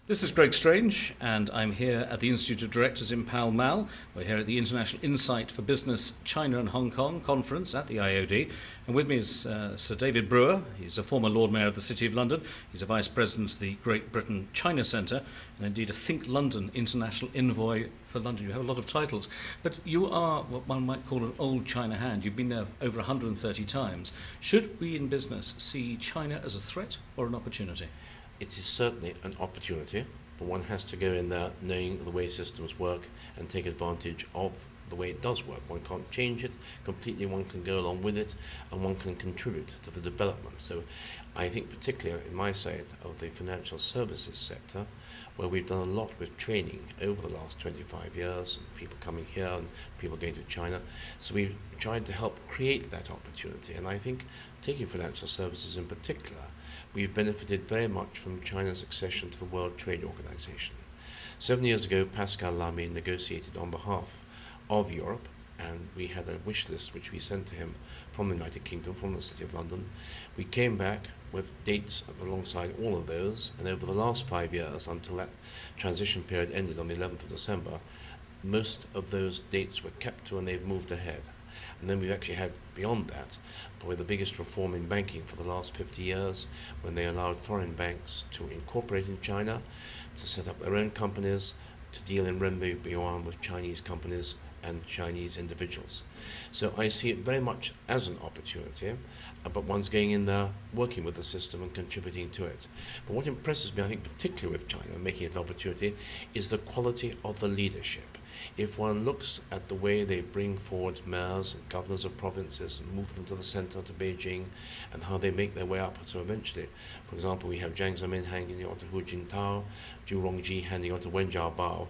This is Greg Strange, and I'm here at the Institute of Directors in Pall Mall. We're here at the International Insight for Business China and Hong Kong conference at the IoD. And with me is Sir David Brewer. He's a former Lord Mayor of the City of London. He's a Vice President of the Great Britain China Centre, and indeed a Think London International Envoy for London. You have a lot of titles, but you are what one might call an old China hand. You've been there over 130 times. Should we in business see China as a threat or an opportunity? It is certainly an opportunity, but one has to go in there knowing the way systems work and take advantage of the way it does work. One can't change it completely, one can go along with it, and one can contribute to the development. So I think particularly in my side of the financial services sector, where we've done a lot with training over the last 25 years, and people coming here and people going to China. So we've tried to help create that opportunity, and I think taking financial services in particular, we've benefited very much from China's accession to the World Trade Organization. 7 years ago, Pascal Lamy negotiated on behalf of Europe, and we had a wish list which we sent to him from the United Kingdom, from the City of London. We came back with dates alongside all of those, and over the last 5 years, until that transition period ended on the 11th of December, most of those dates were kept to and they've moved ahead. And then we've actually had, beyond that, probably the biggest reform in banking for the last 50 years, when they allowed foreign banks to incorporate in China, to set up their own companies, to deal in renminbi yuan with Chinese companies and Chinese individuals. So I see it very much as an opportunity, but one's going in there, working with the system and contributing to it. But what impresses me, I think, particularly with China, making it an opportunity, is the quality of the leadership. If one looks at the way they bring forward mayors and governors of provinces and move them to the center, to Beijing, and how they make their way up, so eventually, for example, we have Jiang Zemin handing on to Hu Jintao, Zhu Rongji handing on to Wen Jiabao.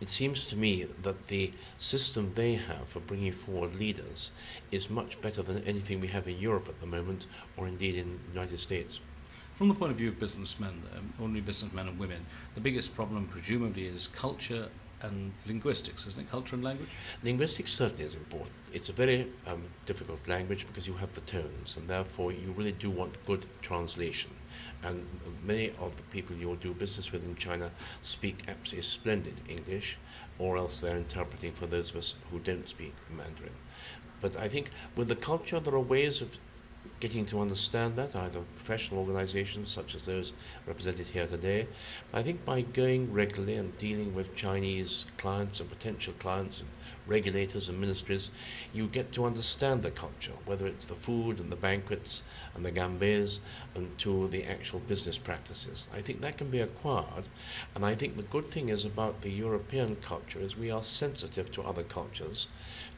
It seems to me that the system they have for bringing forward leaders is much better than anything we have in Europe at the moment, or indeed in the United States. From the point of view of businessmen, ordinary businessmen and women, the biggest problem presumably is culture and linguistics, isn't it? Culture and language? Linguistics certainly is important. It's a very difficult language because you have the tones, and therefore you really do want good translation. And many of the people you'll do business with in China speak absolutely splendid English, or else they're interpreting for those of us who don't speak Mandarin. But I think with the culture, there are ways of getting to understand that, either professional organizations such as those represented here today. I think by going regularly and dealing with Chinese clients and potential clients and regulators and ministries, you get to understand the culture, whether it's the food and the banquets and the gambes and to the actual business practices. I think that can be acquired, and I think the good thing is about the European culture is we are sensitive to other cultures,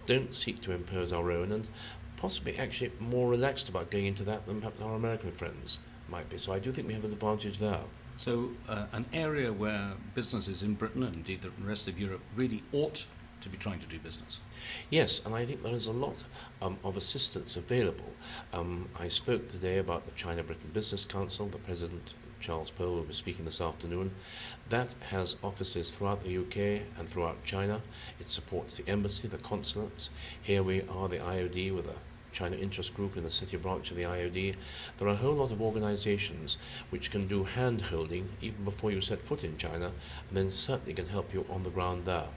don't seek to impose our own, and possibly actually more relaxed about going into that than perhaps our American friends might be. So I do think we have an advantage there. So an area where businesses in Britain and indeed the rest of Europe really ought to be trying to do business. Yes, and I think there is a lot of assistance available. I spoke today about the China-Britain Business Council. The President, Charles Poe, will be speaking this afternoon. That has offices throughout the UK and throughout China. It supports the embassy, the consulates. Here we are, the IoD, with a China Interest Group in the city branch of the IoD. There are a whole lot of organizations which can do hand-holding even before you set foot in China, and then certainly can help you on the ground there.